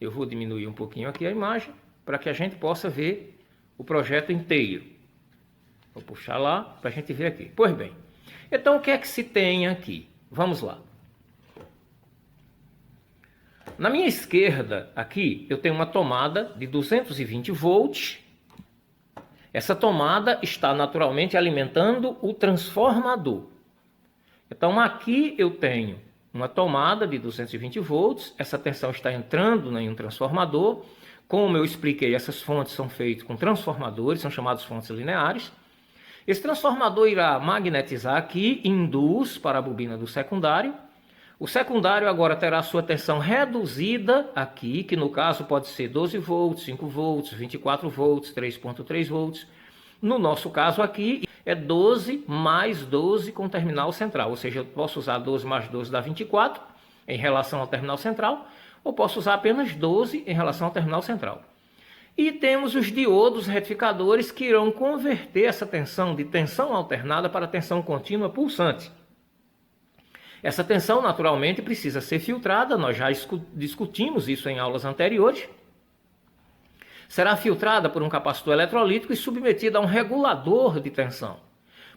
Eu vou diminuir um pouquinho aqui a imagem para que a gente possa ver o projeto inteiro. Vou puxar lá para a gente ver aqui. Pois bem, então o que é que se tem aqui? Vamos lá. Na minha esquerda aqui eu tenho uma tomada de 220 volts. Essa tomada está naturalmente alimentando o transformador. Então aqui eu tenho uma tomada de 220 volts, essa tensão está entrando em um transformador. Como eu expliquei, essas fontes são feitas com transformadores, são chamadas fontes lineares. Esse transformador irá magnetizar aqui, induz para a bobina do secundário. O secundário agora terá sua tensão reduzida aqui, que no caso pode ser 12 volts, 5 volts, 24 volts, 3.3 volts. No nosso caso aqui é 12 mais 12 com terminal central, ou seja, eu posso usar 12 mais 12 dá 24 em relação ao terminal central, ou posso usar apenas 12 em relação ao terminal central. E temos os diodos retificadores que irão converter essa tensão de tensão alternada para tensão contínua pulsante. Essa tensão, naturalmente, precisa ser filtrada, nós já discutimos isso em aulas anteriores. Será filtrada por um capacitor eletrolítico e submetida a um regulador de tensão.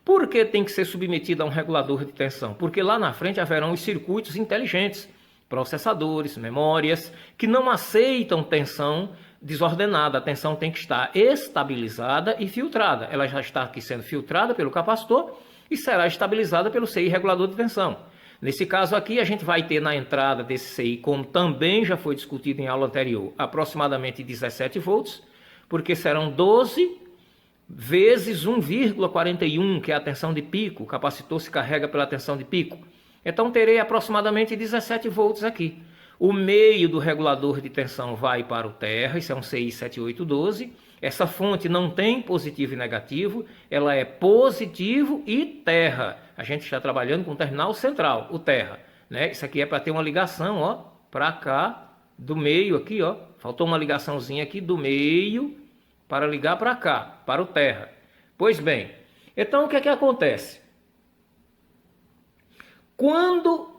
Por que tem que ser submetida a um regulador de tensão? Porque lá na frente haverão os circuitos inteligentes, processadores, memórias, que não aceitam tensão desordenada. A tensão tem que estar estabilizada e filtrada. Ela já está aqui sendo filtrada pelo capacitor e será estabilizada pelo CI regulador de tensão. Nesse caso aqui, a gente vai ter na entrada desse CI, como também já foi discutido em aula anterior, aproximadamente 17 volts, porque serão 12 vezes 1,41, que é a tensão de pico. O capacitor se carrega pela tensão de pico. Então, terei aproximadamente 17 volts aqui. O meio do regulador de tensão vai para o terra, isso é um CI 7812. Essa fonte não tem positivo e negativo, ela é positivo e terra. A gente está trabalhando com o terminal central, o terra, né? Isso aqui é para ter uma ligação, ó, para cá, do meio aqui, ó. Faltou uma ligaçãozinha aqui do meio para ligar para cá, para o terra. Pois bem, então o que é que acontece? Quando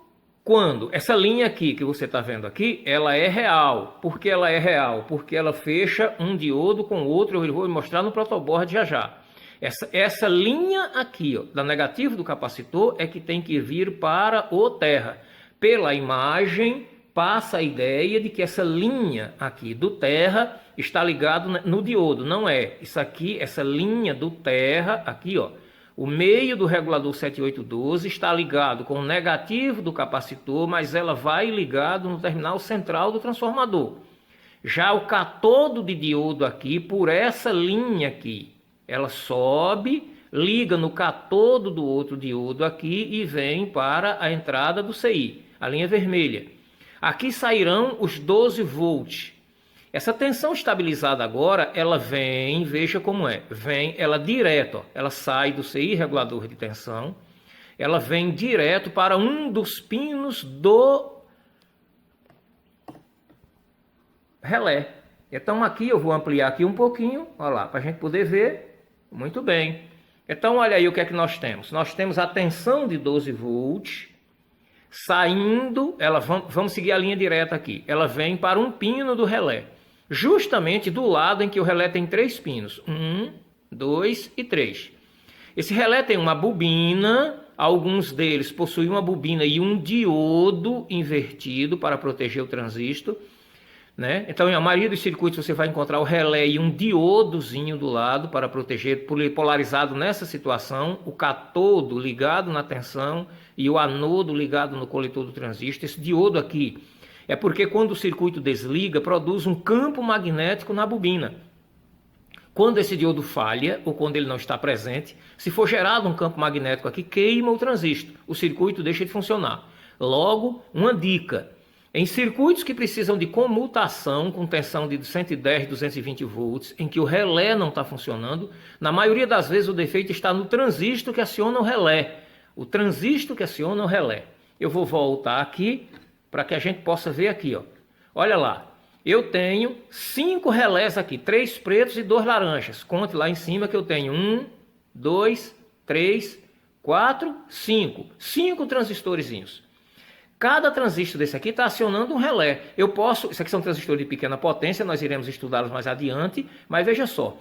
essa linha aqui que você está vendo aqui, ela é real. Por que ela é real? Porque ela fecha um diodo com o outro, eu vou mostrar no protoboard já já. Essa linha aqui, ó, da negativa do capacitor, é que tem que vir para o terra. Pela imagem, passa a ideia de que essa linha aqui do terra está ligado no diodo. Não é. Isso aqui, essa linha do terra, aqui, ó, o meio do regulador 7812 está ligado com o negativo do capacitor, mas ela vai ligado no terminal central do transformador. Já o catodo de diodo aqui, por essa linha aqui, ela sobe, liga no catodo do outro diodo aqui e vem para a entrada do CI, a linha vermelha. Aqui sairão os 12 volts. Essa tensão estabilizada agora, ela vem, veja como é, vem ela direto, ó, ela sai do CI regulador de tensão, ela vem direto para um dos pinos do relé. Então aqui eu vou ampliar aqui um pouquinho, olha lá, para a gente poder ver, muito bem. Então olha aí o que é que nós temos. Nós temos a tensão de 12 volts, saindo, vamos seguir a linha direta aqui, ela vem para um pino do relé. Justamente do lado em que o relé tem 3 pinos, 1, 2 e 3. Esse relé tem uma bobina, alguns deles possuem uma bobina e um diodo invertido para proteger o transistor, né? Então, na maioria dos circuitos você vai encontrar o relé e um diodozinho do lado para proteger, polarizado nessa situação, o catodo ligado na tensão e o anodo ligado no coletor do transistor. Esse diodo aqui é porque quando o circuito desliga, produz um campo magnético na bobina. Quando esse diodo falha, ou quando ele não está presente, se for gerado um campo magnético aqui, queima o transistor. O circuito deixa de funcionar. Logo, uma dica. Em circuitos que precisam de comutação com tensão de 110, 220 volts, em que o relé não está funcionando, na maioria das vezes o defeito está no transistor que aciona o relé. O transistor que aciona o relé. Eu vou voltar aqui para que a gente possa ver aqui, ó. Olha lá, eu tenho 5 relés aqui, 3 pretos e 2 laranjas. Conte lá em cima que eu tenho 1, 2, 3, 4, 5. 5 transistorzinhos. Cada transistor desse aqui está acionando um relé. Eu posso, isso aqui são transistores de pequena potência, nós iremos estudá-los mais adiante, mas veja só.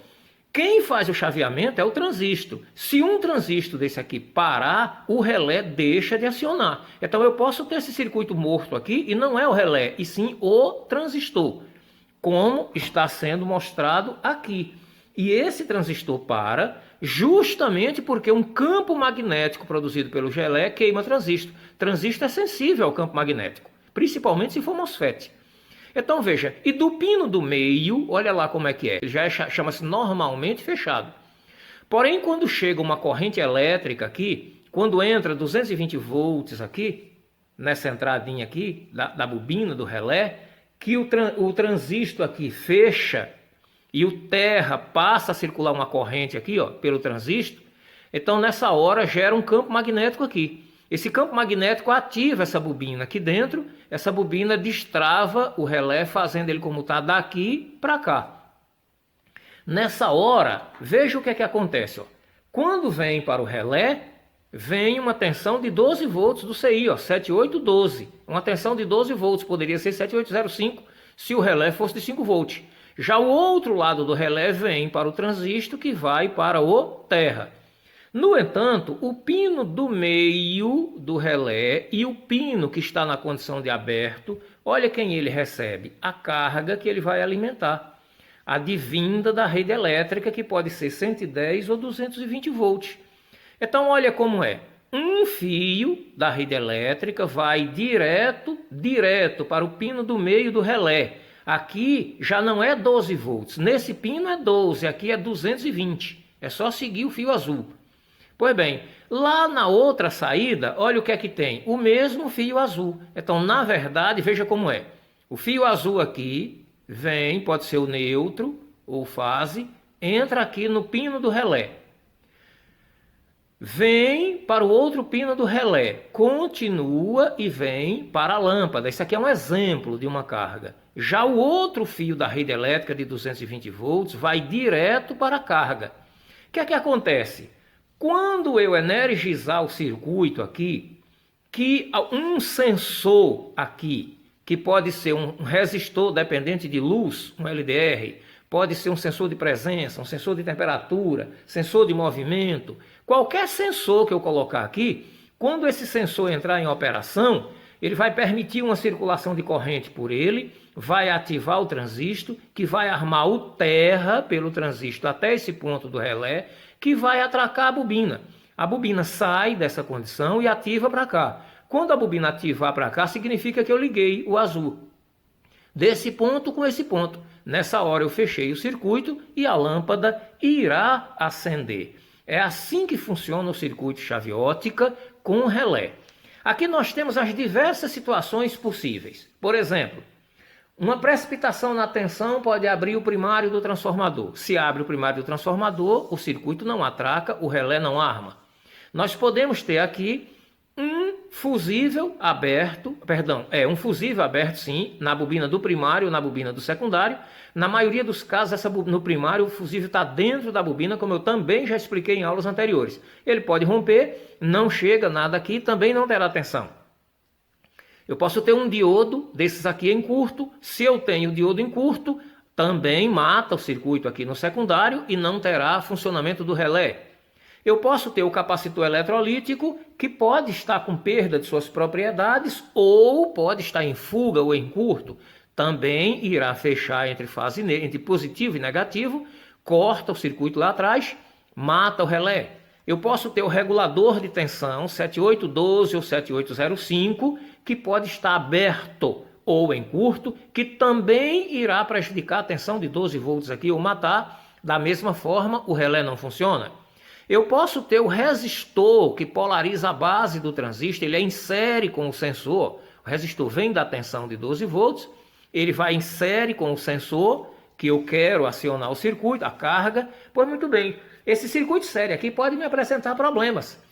Quem faz o chaveamento é o transistor. Se um transistor desse aqui parar, o relé deixa de acionar. Então eu posso ter esse circuito morto aqui e não é o relé, e sim o transistor, como está sendo mostrado aqui. E esse transistor para justamente porque um campo magnético produzido pelo relé queima transistor. Transistor é sensível ao campo magnético, principalmente se for MOSFET. Então veja, e do pino do meio, olha lá como é que é, ele já chama-se normalmente fechado. Porém, quando chega uma corrente elétrica aqui, quando entra 220 volts aqui, nessa entradinha aqui, da bobina do relé, que o transistor aqui fecha e o terra passa a circular uma corrente aqui, ó, pelo transistor, então nessa hora gera um campo magnético aqui. Esse campo magnético ativa essa bobina aqui dentro, essa bobina destrava o relé, fazendo ele comutar daqui para cá. Nessa hora, veja o que é que acontece. Ó. Quando vem para o relé, vem uma tensão de 12 volts do CI, ó, 7812. Uma tensão de 12 volts, poderia ser 7805 se o relé fosse de 5 volts. Já o outro lado do relé vem para o transistor que vai para o terra. No entanto, o pino do meio do relé e o pino que está na condição de aberto, olha quem ele recebe, a carga que ele vai alimentar, advinda da rede elétrica, que pode ser 110 ou 220 volts. Então olha como é, um fio da rede elétrica vai direto para o pino do meio do relé. Aqui já não é 12 volts, nesse pino é 12, aqui é 220, é só seguir o fio azul. Pois bem, lá na outra saída, olha o que é que tem, o mesmo fio azul. Então, na verdade, veja como é. O fio azul aqui vem, pode ser o neutro ou fase, entra aqui no pino do relé. Vem para o outro pino do relé, continua e vem para a lâmpada. Isso aqui é um exemplo de uma carga. Já o outro fio da rede elétrica de 220 volts vai direto para a carga. O que é que acontece? Quando eu energizar o circuito aqui, que um sensor aqui, que pode ser um resistor dependente de luz, um LDR, pode ser um sensor de presença, um sensor de temperatura, sensor de movimento, qualquer sensor que eu colocar aqui, quando esse sensor entrar em operação, ele vai permitir uma circulação de corrente por ele, vai ativar o transistor, que vai armar o terra pelo transistor até esse ponto do relé, que vai atracar a bobina. A bobina sai dessa condição e ativa para cá. Quando a bobina ativar para cá, significa que eu liguei o azul. Desse ponto com esse ponto. Nessa hora eu fechei o circuito e a lâmpada irá acender. É assim que funciona o circuito chave ótica com relé. Aqui nós temos as diversas situações possíveis. Por exemplo, uma precipitação na tensão pode abrir o primário do transformador. Se abre o primário do transformador, o circuito não atraca, o relé não arma. Nós podemos ter aqui um fusível aberto, um fusível aberto sim, na bobina do primário ou na bobina do secundário. Na maioria dos casos, no primário, o fusível está dentro da bobina, como eu também já expliquei em aulas anteriores. Ele pode romper, não chega nada aqui, também não terá tensão. Eu posso ter um diodo desses aqui em curto. Se eu tenho diodo em curto, também mata o circuito aqui no secundário e não terá funcionamento do relé. Eu posso ter o capacitor eletrolítico, que pode estar com perda de suas propriedades ou pode estar em fuga ou em curto. Também irá fechar entre positivo e negativo, corta o circuito lá atrás, mata o relé. Eu posso ter o regulador de tensão 7812 ou 7805, que pode estar aberto ou em curto, que também irá prejudicar a tensão de 12 volts aqui ou matar. Da mesma forma, o relé não funciona. Eu posso ter o resistor, que polariza a base do transistor, ele é em série com o sensor. O resistor vem da tensão de 12 volts, ele vai em série com o sensor, que eu quero acionar o circuito, a carga. Pois muito bem, esse circuito série aqui pode me apresentar problemas.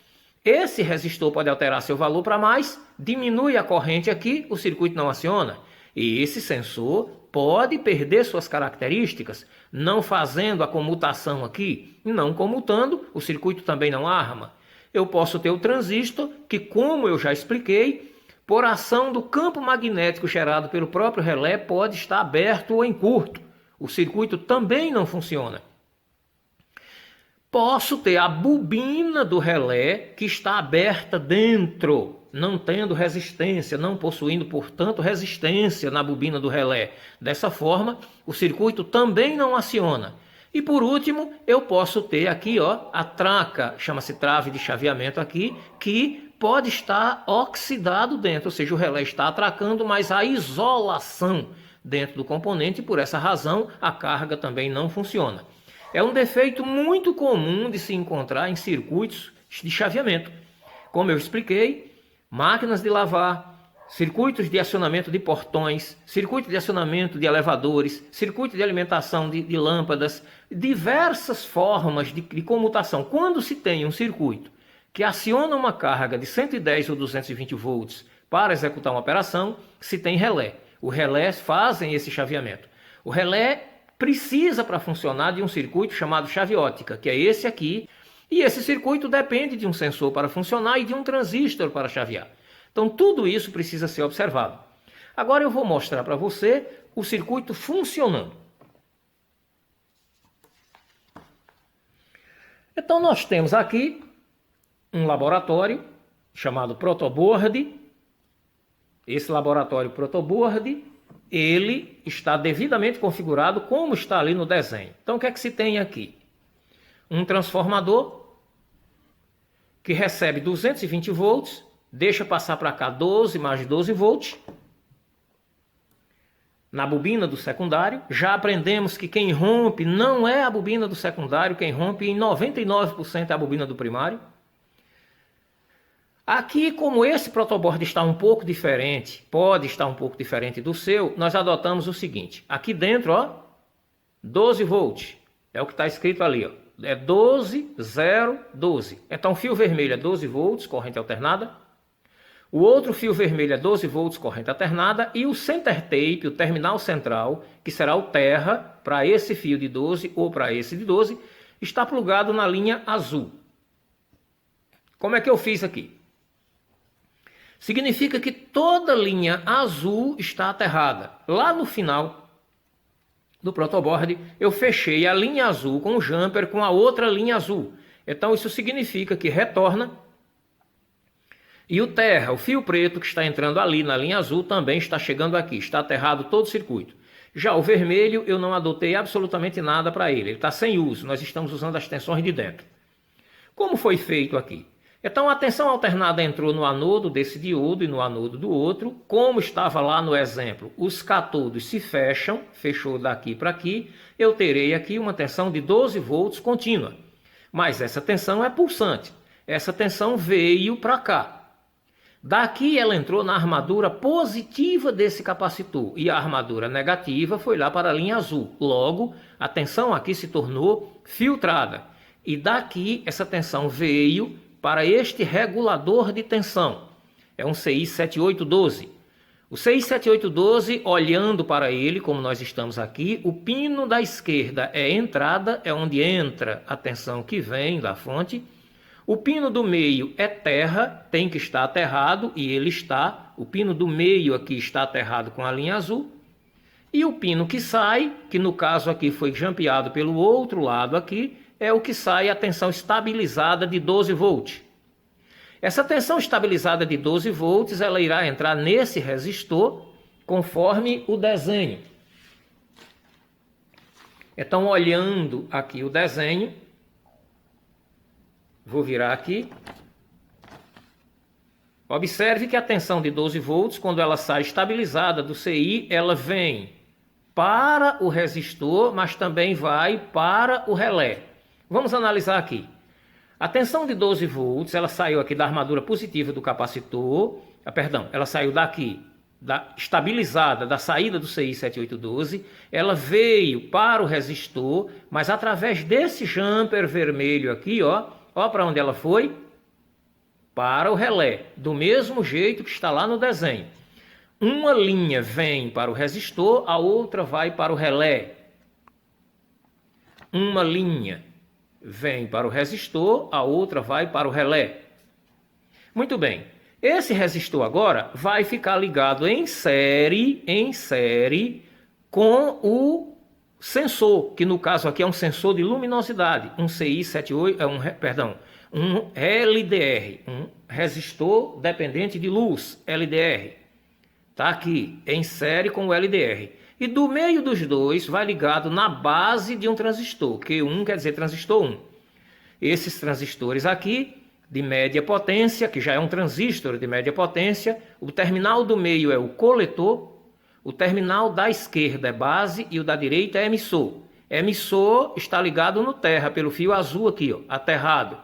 Esse resistor pode alterar seu valor para mais, diminui a corrente aqui, o circuito não aciona. E esse sensor pode perder suas características, não fazendo a comutação aqui, não comutando, o circuito também não arma. Eu posso ter o transistor, que como eu já expliquei, por ação do campo magnético gerado pelo próprio relé, pode estar aberto ou em curto. O circuito também não funciona. Posso ter a bobina do relé que está aberta dentro, não tendo resistência, não possuindo, portanto, resistência na bobina do relé. Dessa forma, o circuito também não aciona. E por último, eu posso ter aqui, ó, a traca, chama-se trave de chaveamento aqui, que pode estar oxidado dentro, ou seja, o relé está atracando, mas há isolação dentro do componente e por essa razão a carga também não funciona. É um defeito muito comum de se encontrar em circuitos de chaveamento. Como eu expliquei, máquinas de lavar, circuitos de acionamento de portões, circuito de acionamento de elevadores, circuito de alimentação de lâmpadas, diversas formas de comutação. Quando se tem um circuito que aciona uma carga de 110 ou 220 volts para executar uma operação, se tem relé. Os relés fazem esse chaveamento. O relé precisa, para funcionar, de um circuito chamado chave óptica, que é esse aqui, e esse circuito depende de um sensor para funcionar e de um transistor para chavear. Então tudo isso precisa ser observado. Agora eu vou mostrar para você o circuito funcionando. Então nós temos aqui um laboratório chamado protoboard. Esse laboratório protoboard, ele está devidamente configurado como está ali no desenho. Então o que é que se tem aqui? Um transformador que recebe 220 volts, deixa passar para cá 12 mais 12 volts na bobina do secundário. Já aprendemos que quem rompe não é a bobina do secundário, quem rompe em 99% é a bobina do primário. Aqui, como esse protoboard está um pouco diferente, pode estar um pouco diferente do seu, nós adotamos o seguinte. Aqui dentro, ó, 12 volts, é o que está escrito ali, ó. É 12, 0, 12. Então, fio vermelho é 12 volts, corrente alternada. O outro fio vermelho é 12 volts, corrente alternada. E o center tape, o terminal central, que será o terra, para esse fio de 12 ou para esse de 12, está plugado na linha azul. Como é que eu fiz aqui? Significa que toda linha azul está aterrada. Lá no final do protoboard, eu fechei a linha azul com o jumper com a outra linha azul. Então isso significa que retorna. E o terra, o fio preto que está entrando ali na linha azul, também está chegando aqui. Está aterrado todo o circuito. Já o vermelho, eu não adotei absolutamente nada para ele. Ele está sem uso. Nós estamos usando as tensões de dentro. Como foi feito aqui? Então a tensão alternada entrou no anodo desse diodo e no anodo do outro. Como estava lá no exemplo, os catodos se fecham, fechou daqui para aqui, eu terei aqui uma tensão de 12 volts contínua. Mas essa tensão é pulsante. Essa tensão veio para cá. Daqui ela entrou na armadura positiva desse capacitor e a armadura negativa foi lá para a linha azul. Logo, a tensão aqui se tornou filtrada. E daqui essa tensão veio para este regulador de tensão. É um CI 7812. O CI 7812, olhando para ele, como nós estamos aqui, o pino da esquerda é entrada, é onde entra a tensão que vem da fonte. O pino do meio é terra, tem que estar aterrado, e ele está. O pino do meio aqui está aterrado com a linha azul. E o pino que sai, que no caso aqui foi jampeado pelo outro lado aqui, é o que sai a tensão estabilizada de 12 volts. Essa tensão estabilizada de 12 volts, ela irá entrar nesse resistor conforme o desenho. Então, olhando aqui o desenho, vou virar aqui. Observe que a tensão de 12 volts, quando ela sai estabilizada do CI, ela vem para o resistor, mas também vai para o relé. Vamos analisar aqui. A tensão de 12 volts, ela saiu aqui da armadura positiva do capacitor, ela saiu daqui, estabilizada, da saída do CI 7812, ela veio para o resistor, mas através desse jumper vermelho aqui, ó para onde ela foi? Para o relé, do mesmo jeito que está lá no desenho. Uma linha vem para o resistor, a outra vai para o relé. Uma linha vem para o resistor, a outra vai para o relé. Muito bem. Esse resistor agora vai ficar ligado em série com o sensor, que no caso aqui é um sensor de luminosidade, um CI78, um LDR, um resistor dependente de luz, LDR. Está aqui em série com o LDR. E do meio dos dois vai ligado na base de um transistor, Q1 quer dizer transistor 1. Esses transistores aqui de média potência, que já é um transistor de média potência, o terminal do meio é o coletor, o terminal da esquerda é base e o da direita é emissor. Emissor está ligado no terra, pelo fio azul aqui, ó, aterrado.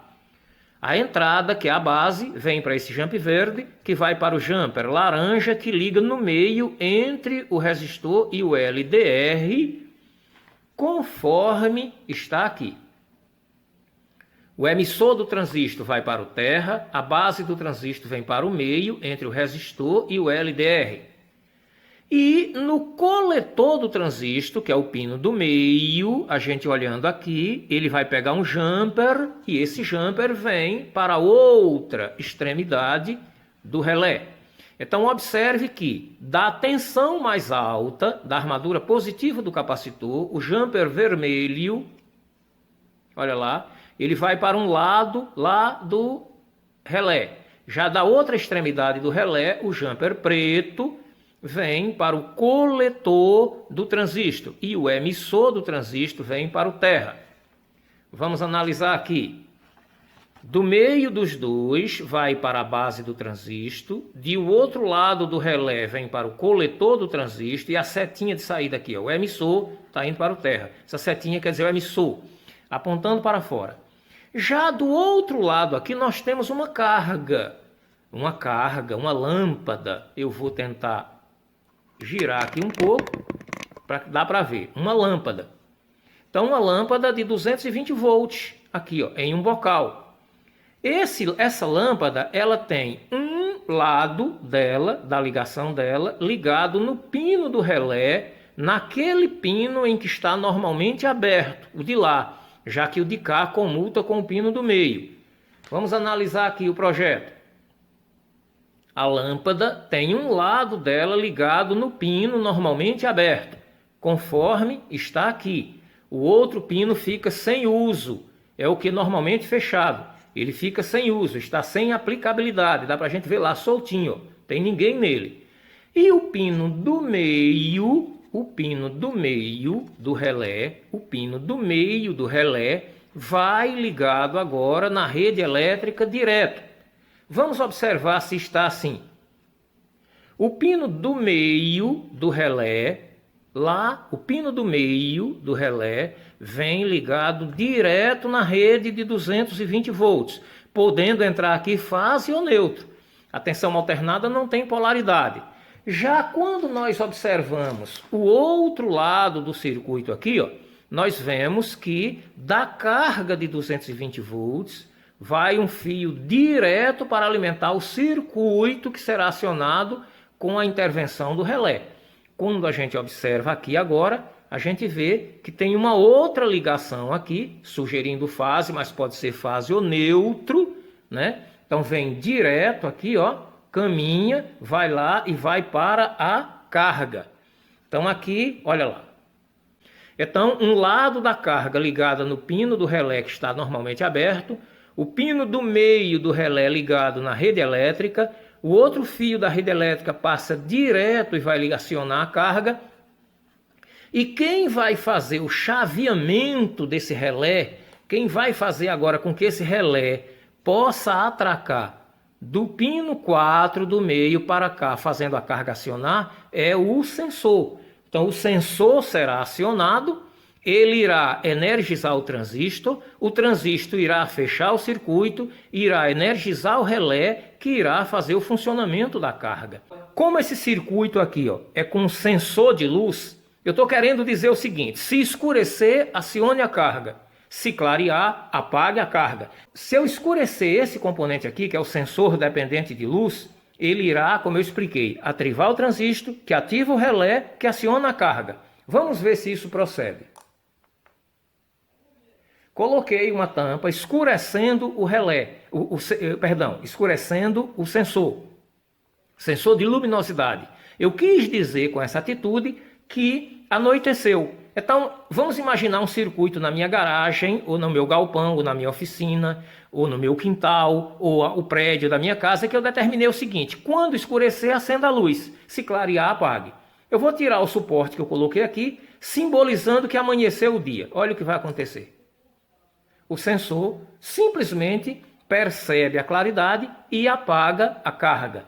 A entrada, que é a base, vem para esse jump verde, que vai para o jumper laranja, que liga no meio entre o resistor e o LDR, conforme está aqui. O emissor do transistor vai para o terra, a base do transistor vem para o meio, entre o resistor e o LDR. E no coletor do transistor, que é o pino do meio, a gente olhando aqui, ele vai pegar um jumper e esse jumper vem para outra extremidade do relé. Então observe que da tensão mais alta, da armadura positiva do capacitor, o jumper vermelho, olha lá, ele vai para um lado lá do relé. Já da outra extremidade do relé, o jumper preto vem para o coletor do transistor e o emissor do transistor vem para o terra. Vamos analisar aqui. Do meio dos dois vai para a base do transistor, de o outro lado do relé vem para o coletor do transistor e a setinha de saída aqui, ó, o emissor está indo para o terra. Essa setinha quer dizer o emissor, apontando para fora. Já do outro lado aqui nós temos uma carga, uma lâmpada. Eu vou tentar girar aqui um pouco para dar para ver. Uma lâmpada. Então uma lâmpada de 220 volts aqui, ó, em um bocal. Essa lâmpada, ela tem um lado dela, da ligação dela, ligado no pino do relé, naquele pino em que está normalmente aberto, o de lá, já que o de cá comuta com o pino do meio. Vamos analisar aqui o projeto. A lâmpada tem um lado dela ligado no pino normalmente aberto, conforme está aqui. O outro pino fica sem uso, é o que normalmente fechado. Ele fica sem uso, está sem aplicabilidade, dá para a gente ver lá soltinho, ó, tem ninguém nele. E o pino do meio do relé, vai ligado agora na rede elétrica direto. Vamos observar se está assim. O pino do meio do relé, vem ligado direto na rede de 220 volts, podendo entrar aqui fase ou neutro. A tensão alternada não tem polaridade. Já quando nós observamos o outro lado do circuito aqui, ó, nós vemos que da carga de 220 volts vai um fio direto para alimentar o circuito que será acionado com a intervenção do relé. Quando a gente observa aqui agora, a gente vê que tem uma outra ligação aqui, sugerindo fase, mas pode ser fase ou neutro, né? Então vem direto aqui, ó, caminha, vai lá e vai para a carga. Então aqui, olha lá. Então um lado da carga ligada no pino do relé que está normalmente aberto, o pino do meio do relé ligado na rede elétrica, o outro fio da rede elétrica passa direto e vai acionar a carga. E quem vai fazer o chaveamento desse relé, quem vai fazer agora com que esse relé possa atracar do pino 4 do meio para cá, fazendo a carga acionar, é o sensor. Então o sensor será acionado, ele irá energizar o transistor irá fechar o circuito, irá energizar o relé, que irá fazer o funcionamento da carga. Como esse circuito aqui, ó, é com sensor de luz, eu estou querendo dizer o seguinte: se escurecer, acione a carga. Se clarear, apague a carga. Se eu escurecer esse componente aqui, que é o sensor dependente de luz, ele irá, como eu expliquei, ativar o transistor, que ativa o relé, que aciona a carga. Vamos ver se isso procede. Coloquei uma tampa escurecendo o relé, escurecendo o sensor. Sensor de luminosidade. Eu quis dizer com essa atitude que anoiteceu. Então, vamos imaginar um circuito na minha garagem, ou no meu galpão, ou na minha oficina, ou no meu quintal, ou o prédio da minha casa, que eu determinei o seguinte: quando escurecer, acenda a luz. Se clarear, apague. Eu vou tirar o suporte que eu coloquei aqui, simbolizando que amanheceu o dia. Olha o que vai acontecer. O sensor simplesmente percebe a claridade e apaga a carga.